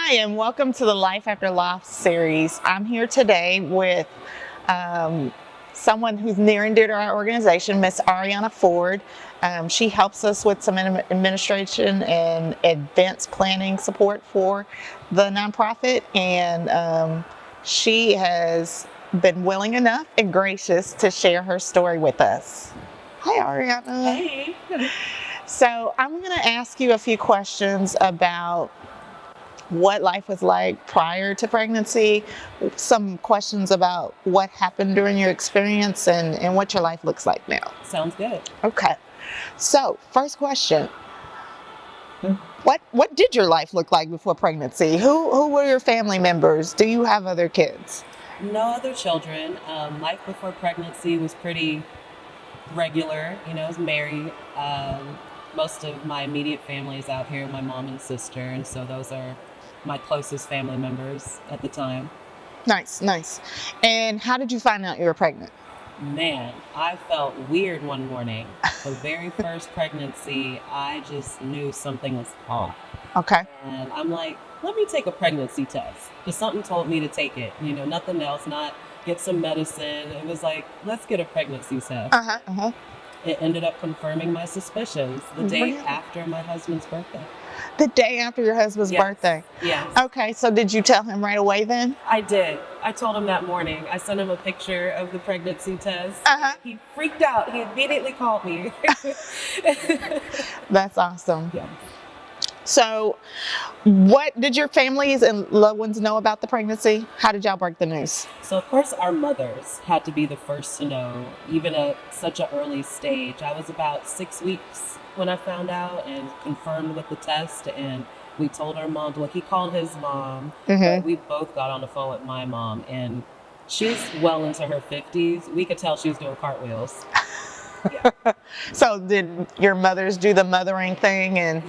Hi, and welcome to the Life After Life series. I'm here today with someone who's near and dear to our organization, Miss Ariana Ford. She helps us with some administration and events planning support for the nonprofit, and she has been willing enough and gracious to share her story with us. Hi, Ariana. Hey. So I'm going to ask you a few questions about what life was like prior to pregnancy, some questions about what happened during your experience, and what your life looks like now. Sounds good. Okay. So, first question. What did your life look like before pregnancy? Who were your family members? Do you have other kids? No other children. Life before pregnancy was pretty regular. I was married. Most of my immediate family is out here, my mom and sister, and so those are my closest family members at the time. Nice, nice. And how did you find out you were pregnant? Man, I felt weird one morning. The very first pregnancy, I just knew something was off. Okay. And I'm like, let me take a pregnancy test. Because something told me to take it. Nothing else, not get some medicine. It was like, let's get a pregnancy test. It ended up confirming my suspicions the day after my husband's birthday. The day after your husband's birthday? Yes. Okay, so did you tell him right away then? I did. I told him that morning. I sent him a picture of the pregnancy test. He freaked out. He immediately called me. That's awesome. Yeah. So, what did your families and loved ones know about the pregnancy? How did y'all break the news? So, of course, our mothers had to be the first to know, even at such an early stage. I was about 6 weeks when I found out and confirmed with the test, and we told our mom. Well, he called his mom, but we both got on the phone with my mom, and she's well into her 50s. We could tell she was doing cartwheels. Yeah. So did your mothers do the mothering thing and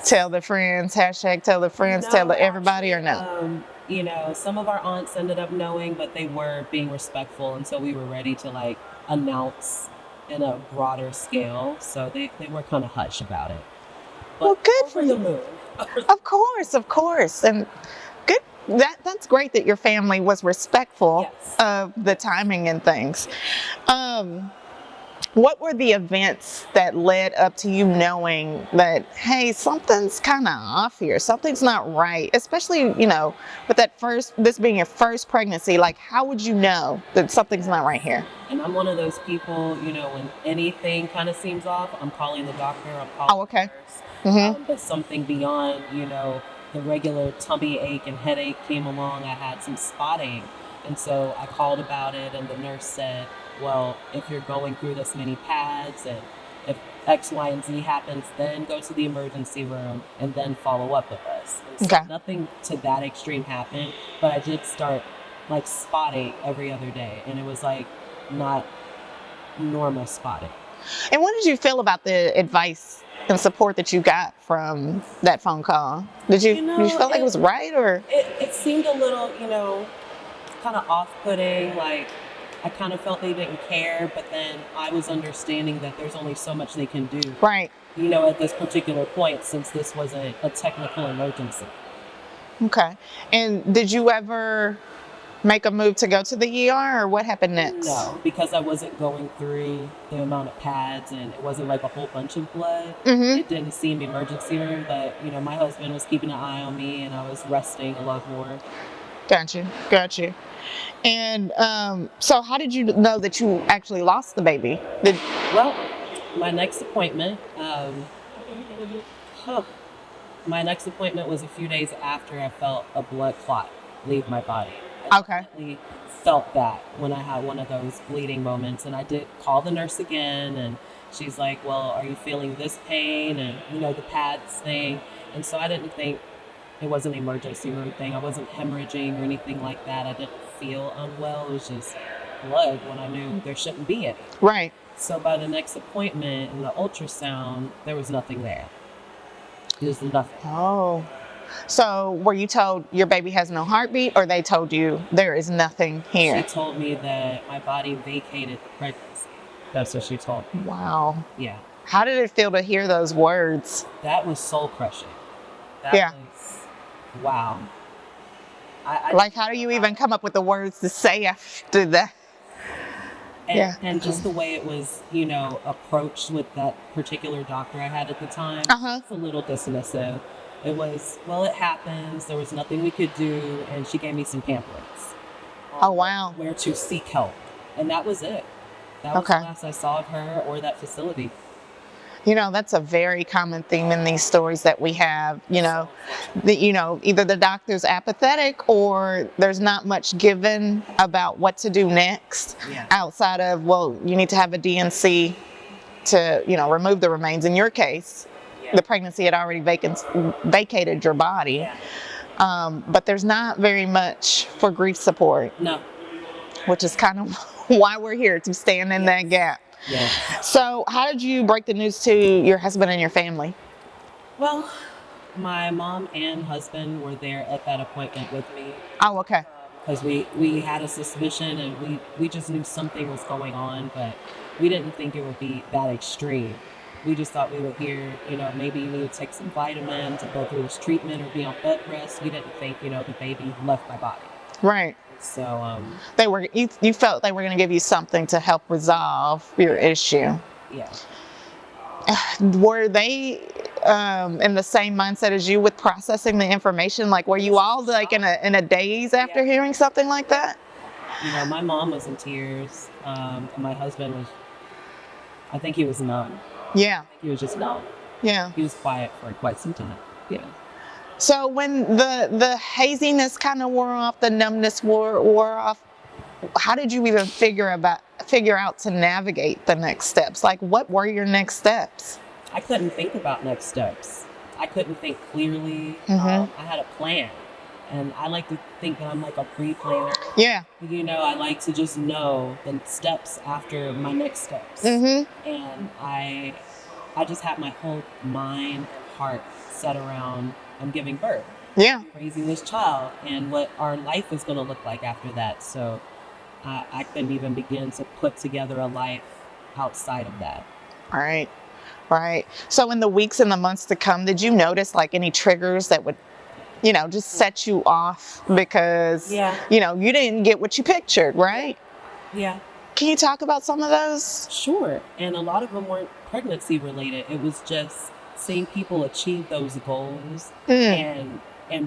tell the friends, hashtag tell the friends, tell everybody, or no? Some of our aunts ended up knowing, but they were being respectful, and so we were ready to announce in a broader scale. So they were kind of hush about it. But well, good for the moon. Of course, and good. That's great that your family was respectful of the timing and things. What were the events that led up to you knowing that, hey, something's kind of off here, something's not right, especially, with this being your first pregnancy, how would you know that something's not right here? And I'm one of those people, when anything kind of seems off, I'm calling the doctor, I'm calling the nurse. But something beyond, the regular tummy ache and headache came along. I had some spotting. And so I called about it, and the nurse said, well, if you're going through this many pads and if X, Y, and Z happens, then go to the emergency room and then follow up with us. And so nothing to that extreme happened, but I did start spotting every other day, and it was not normal spotting. And what did you feel about the advice and support that you got from that phone call? Did you feel like it was right, or? It seemed a little, kind of off-putting, I kind of felt they didn't care, but then I was understanding that there's only so much they can do. Right. At this particular point, since this was a technical emergency. Okay. And did you ever make a move to go to the ER, or what happened next? No, because I wasn't going through the amount of pads, and it wasn't a whole bunch of blood. It didn't seem emergency room, but, my husband was keeping an eye on me, and I was resting a lot more. Got you. And so how did you know that you actually lost the baby? Well, my next appointment was a few days after I felt a blood clot leave my body. I definitely felt that when I had one of those bleeding moments, and I did call the nurse again, and she's like, well, are you feeling this pain and the pads thing? And so I didn't think it was an emergency room thing. I wasn't hemorrhaging or anything like that. I didn't feel unwell. It was just blood when I knew there shouldn't be any. Right. So by the next appointment in the ultrasound, there was nothing there. There's nothing. Oh. So were you told your baby has no heartbeat, or they told you there is nothing here? She told me that my body vacated the pregnancy. That's what she told me. Wow. Yeah. How did it feel to hear those words? That was soul crushing. That was, wow. Like, how do you even come up with the words to say after that? And just the way it was, approached with that particular doctor I had at the time, it's a little dismissive. It was, well, it happens. There was nothing we could do, and she gave me some pamphlets. Oh, wow. Where to seek help, and that was it. That was the last I saw of her or that facility. That's a very common theme in these stories that we have. Either the doctor's apathetic or there's not much given about what to do next outside of, well, you need to have a DNC to, remove the remains. In your case, the pregnancy had already vacated your body. But there's not very much for grief support. No. Which is kind of why we're here, to stand in that gap. Yeah. So how did you break the news to your husband and your family? Well, my mom and husband were there at that appointment with me. Oh, okay. Because we had a suspicion, and we just knew something was going on, but we didn't think it would be that extreme. We just thought we would hear, maybe you need to take some vitamins and go through this treatment or be on bed rest. We didn't think, the baby left my body. Right. So you felt they were going to give you something to help resolve your issue. Yeah. Were they in the same mindset as you with processing the information? Like, were you all like in a daze after hearing something like that? My mom was in tears. My husband was, I think he was numb. Yeah. He was just numb. Yeah. He was quiet for quite some time. Yeah. So when the haziness kind of wore off, the numbness wore off, how did you even figure out to navigate the next steps? Like, what were your next steps? I couldn't think about next steps. I couldn't think clearly. I had a plan. And I like to think that I'm like a pre-planner. Yeah. I like to just know the steps after my next steps. And I just had my whole mind and heart set around I'm giving birth. Yeah. Raising this child and what our life is going to look like after that. So I couldn't even begin to put together a life outside of that. All right. Right. So in the weeks and the months to come, did you notice like any triggers that would just set you off because, you didn't get what you pictured, right? Yeah. Can you talk about some of those? Sure. And a lot of them weren't pregnancy related. It was just seeing people achieve those goals and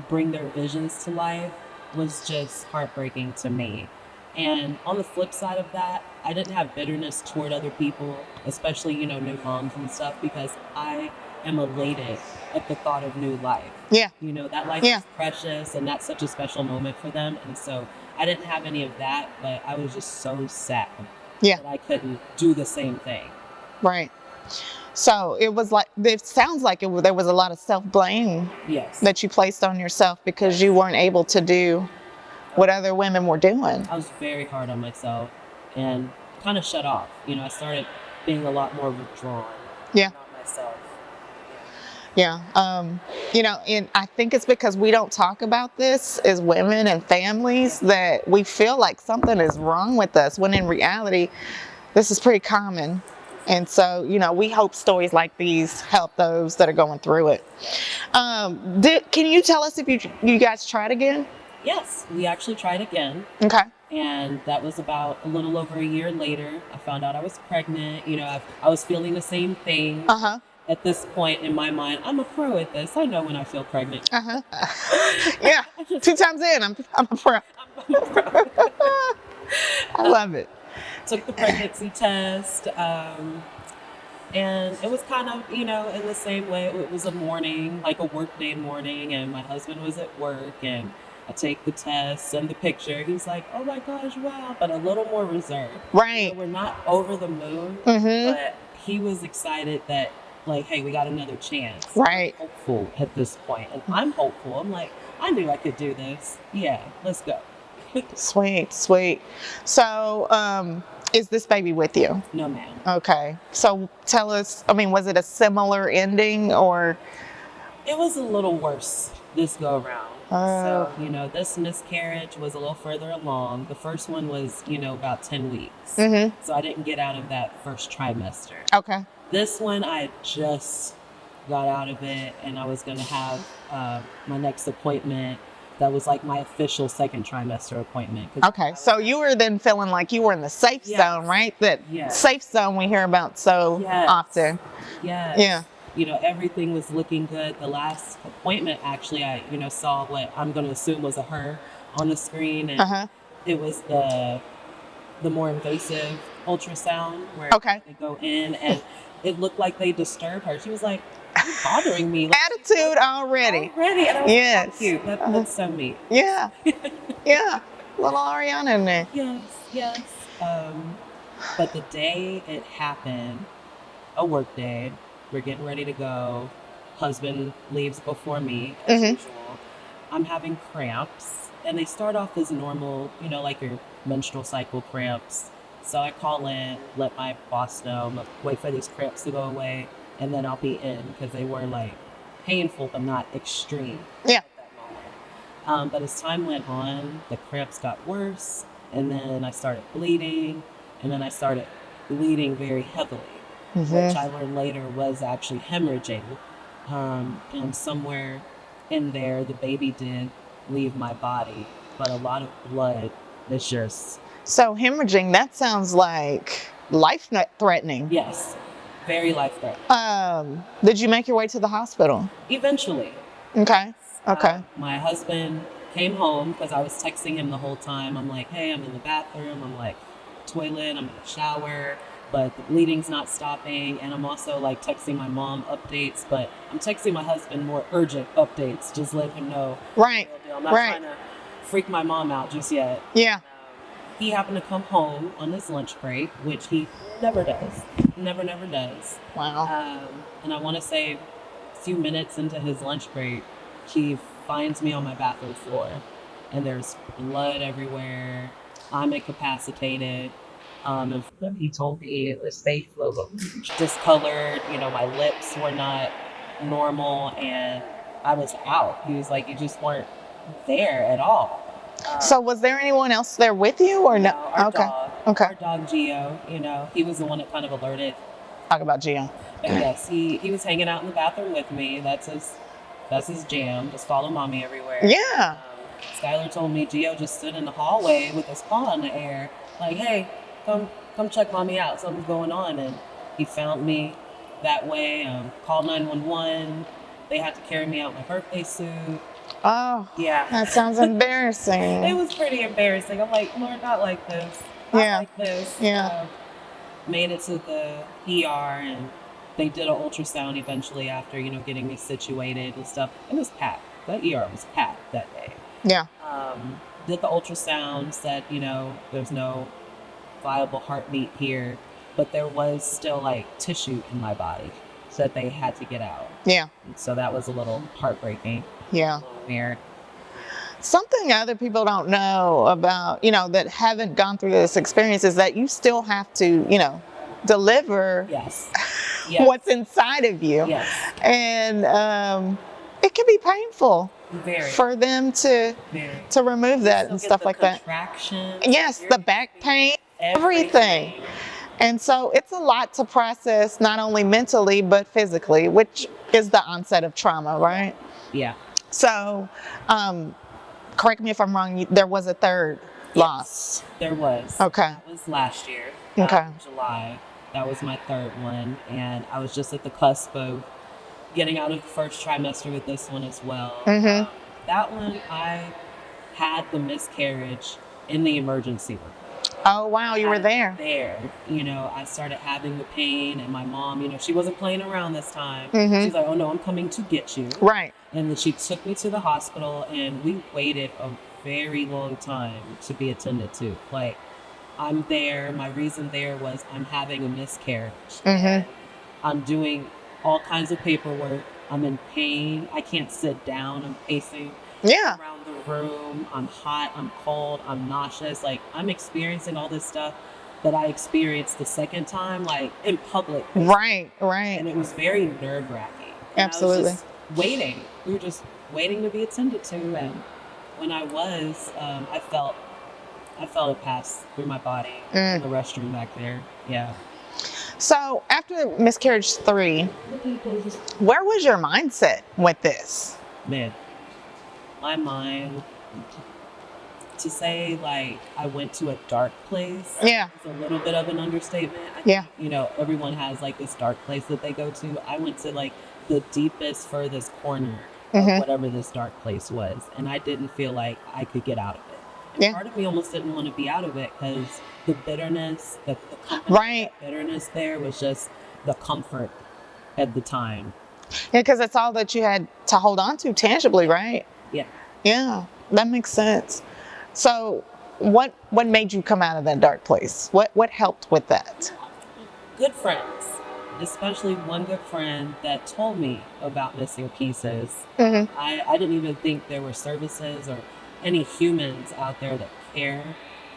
bring their visions to life was just heartbreaking to me. And on the flip side of that, I didn't have bitterness toward other people, especially, new moms and stuff, because I am elated at the thought of new life. Yeah. That life is precious, and that's such a special moment for them. And so I didn't have any of that, but I was just so sad that I couldn't do the same thing. Right. So it sounds like there was a lot of self-blame that you placed on yourself because you weren't able to do what other women were doing. I was very hard on myself and kind of shut off. I started being a lot more withdrawn. Yeah. Not myself. Yeah. And I think it's because we don't talk about this as women and families that we feel like something is wrong with us, when in reality, this is pretty common. And so, we hope stories like these help those that are going through it. Can you tell us if you guys tried again? Yes, we actually tried again. Okay. And that was about a little over a year later. I found out I was pregnant. I was feeling the same thing. At this point in my mind, I'm a pro at this. I know when I feel pregnant. Yeah. 2 times in, I'm a pro. I'm a pro. I love it. Took the pregnancy test, and it was kind of, in the same way. It was a morning, like a work day morning, and my husband was at work, and I take the test, send the picture. He's like, oh my gosh, wow, but a little more reserved. Right. We're not over the moon, but he was excited that, like, hey, we got another chance. Right. I'm hopeful at this point, and I'm hopeful. I'm like, I knew I could do this. Yeah, let's go. Sweet. So, is this baby with you? No, ma'am. Okay. So tell us, was it a similar ending or? It was a little worse this go around. So, this miscarriage was a little further along. The first one was, about 10 weeks. So I didn't get out of that first trimester. Okay. This one, I just got out of it, and I was going to have my next appointment That was like my official second trimester appointment. Okay, so you were then feeling like you were in the safe zone, right? That safe zone we hear about so often. Yes. Yeah. You know, everything was looking good. The last appointment, actually, I, saw what I'm going to assume was a her on the screen. And it was the more invasive ultrasound where they go in, and it looked like they disturbed her. She was like, "You're bothering me." Like, attitude already. And I was like, "That's cute. That's so neat." Yeah. Yeah. Little Ariana in there. Yes. But the day it happened, a work day, we're getting ready to go. Husband leaves before me, as usual. I'm having cramps, and they start off as normal, like your menstrual cycle cramps. So I call in, let my boss know, wait for these cramps to go away, and then I'll be in, because they were like painful but not extreme at that moment. But as time went on, the cramps got worse, and then I started bleeding, and then I started bleeding very heavily, which I learned later was actually hemorrhaging. And somewhere in there, the baby did leave my body, but a lot of blood is just... So hemorrhaging, that sounds like life-threatening. Yes, very life-threatening. Did you make your way to the hospital? Eventually. Okay. My husband came home because I was texting him the whole time. I'm like, hey, I'm in the bathroom. I'm like, toilet, I'm in the shower, but the bleeding's not stopping. And I'm also like texting my mom updates, but I'm texting my husband more urgent updates. Just let him know. Right. I'm not trying to freak my mom out just yet. Yeah. He happened to come home on his lunch break, which he never does. Never does. Wow. And I want to say a few minutes into his lunch break, he finds me on my bathroom floor, and there's blood everywhere. I'm incapacitated. And he told me it was face discolored. My lips were not normal, and I was out. He was like, you just weren't there at all. So was there anyone else there with you, or no? Our dog. Our dog Gio, he was the one that kind of alerted. Talk about Gio. But yes, he was hanging out in the bathroom with me. That's his jam. Just follow mommy everywhere. Yeah. Skylar told me Gio just stood in the hallway with his paw in the air, like, hey, come check mommy out. Something's going on. And he found me that way. Called 911. They had to carry me out in my birthday suit. Oh, yeah. That sounds embarrassing. It was pretty embarrassing. I'm like, Lord, not like this. Not like this. Yeah. Made it to the ER, and they did an ultrasound eventually after, getting me situated and stuff. It was packed. That ER was packed that day. Yeah. Did the ultrasound, said, there's no viable heartbeat here, but there was still like tissue in my body that they had to get out. Yeah. So that was a little heartbreaking. Yeah. Weird. Something other people don't know about, that haven't gone through this experience is that you still have to, deliver what's inside of you. Yes. And it can be painful for them to remove that and stuff like that. Yes, the back pain, everything. And so it's a lot to process, not only mentally, but physically, which is the onset of trauma, right? Yeah. So, correct me if I'm wrong, there was a third loss. There was. Okay. That was last year. Okay. July. That was my third one. And I was just at the cusp of getting out of the first trimester with this one as well. Mm-hmm. That one, I had the miscarriage in the emergency room. Oh, wow, you were there. I started having the pain, and my mom, she wasn't playing around this time. Mm-hmm. She's like, oh no, I'm coming to get you. Right. And then she took me to the hospital, and we waited a very long time to be attended to. Like, I'm there. My reason there was I'm having a miscarriage. Mm-hmm. I'm doing all kinds of paperwork. I'm in pain. I can't sit down. I'm pacing around the room. I'm hot. I'm cold. I'm nauseous. Like, I'm experiencing all this stuff that I experienced the second time, like, in public. Right. And it was very nerve-wracking. Absolutely. I was just waiting. We were just waiting to be attended to. And when I was, I felt it pass through my body in the restroom back there. Yeah. So after miscarriage 3, where was your mindset with this? Man, my mind, to say like I went to a dark place, yeah, it's a little bit of an understatement. Yeah. You know, everyone has like this dark place that they go to. I went to like the deepest, furthest corner of whatever this dark place was, and I didn't feel like I could get out of it. And Yeah. part of me almost didn't want to be out of it because the bitterness, the Right. bitterness there was just the comfort at the time. Yeah, because it's all that you had to hold on to tangibly, right? Yeah. Yeah, that makes sense. So, what made you come out of that dark place? What helped with that? Good friends, especially one good friend that told me about missing pieces. I didn't even think there were services or any humans out there that care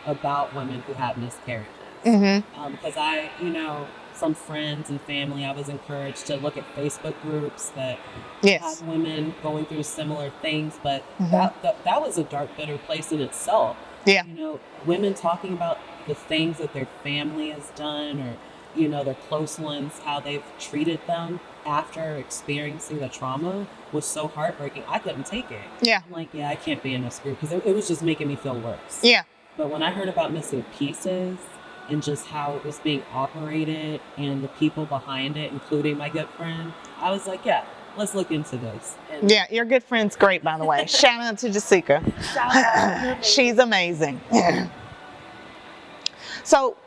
about women who have miscarriages. Because from friends and family, I was encouraged to look at Facebook groups that Yes. had women going through similar things, but that was a dark, bitter place in itself. Yeah. You know, women talking about the things that their family has done, or their close ones, how they've treated them after experiencing the trauma, was so heartbreaking. I couldn't take it. Yeah. I'm like, I can't be in this group because it was just making me feel worse. Yeah. But when I heard about missing pieces and just how it was being operated and the people behind it, including my good friend, I was like, let's look into this. And yeah, your good friend's great, by the way. Shout out to Jessica. shout out. She's amazing. So,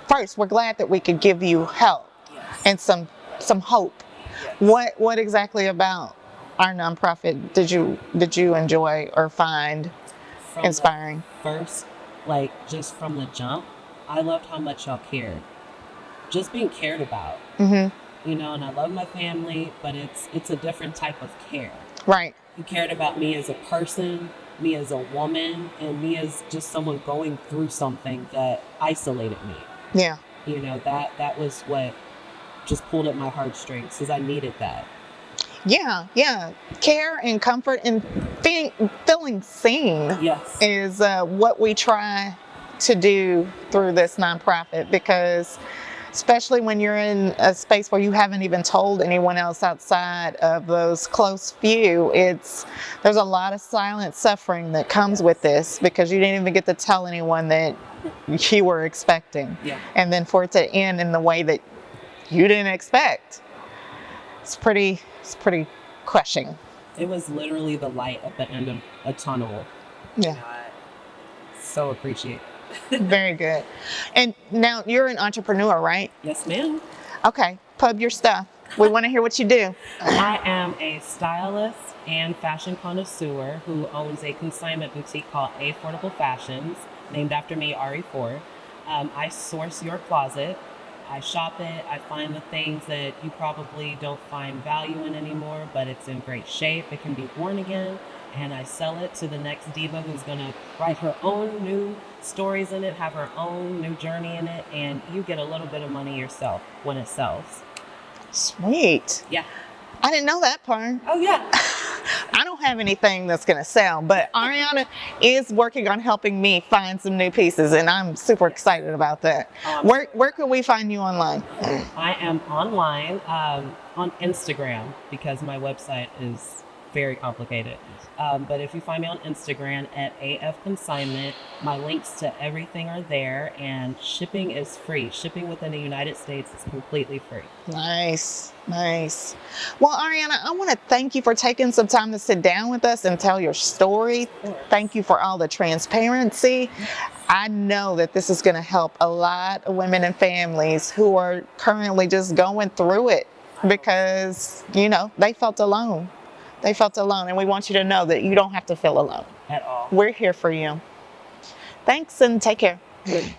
first, we're glad that we could give you help and some hope. Yes. What exactly about our nonprofit did you enjoy or find From inspiring? First, like just from the jump, I loved how much y'all cared. Just being cared about. And I love my family, but it's a different type of care. Right. You cared about me as a person, me as a woman, and me as just someone going through something that isolated me. Yeah. That was what just pulled at my heartstrings because I needed that. Yeah. Care and comfort and feeling seen is what we try to do through this nonprofit, because especially when you're in a space where you haven't even told anyone else outside of those close few, there's a lot of silent suffering that comes with this because you didn't even get to tell anyone that you were expecting. Yeah. And then for it to end in the way that you didn't expect, it's pretty crushing. It was literally the light at the end of a tunnel. Yeah. I so appreciate it. Very good. And now you're an entrepreneur, right? Yes, ma'am. Okay, pub your stuff. We want to hear what you do. I am a stylist and fashion connoisseur who owns a consignment boutique called Affordable Fashions, named after me, Ari Ford. I source your closet. I shop it. I find the things that you probably don't find value in anymore, but it's in great shape. It can be worn again. And I sell it to the next diva who's going to write her own new stories in it, have her own new journey in it, and you get a little bit of money yourself when it sells. Sweet. Yeah. I didn't know that part. Oh, yeah. I don't have anything that's going to sell, but Ariana is working on helping me find some new pieces, and I'm super excited about that. Where can we find you online? I am online on Instagram because my website is very complicated. But if you find me on Instagram at AF Consignment, my links to everything are there, and shipping is free. Shipping within the United States is completely free. Nice. Well, Ariana, I want to thank you for taking some time to sit down with us and tell your story. Thank you for all the transparency. I know that this is going to help a lot of women and families who are currently just going through it because, they felt alone. And we want you to know that you don't have to feel alone. At all. We're here for you. Thanks and take care. Good.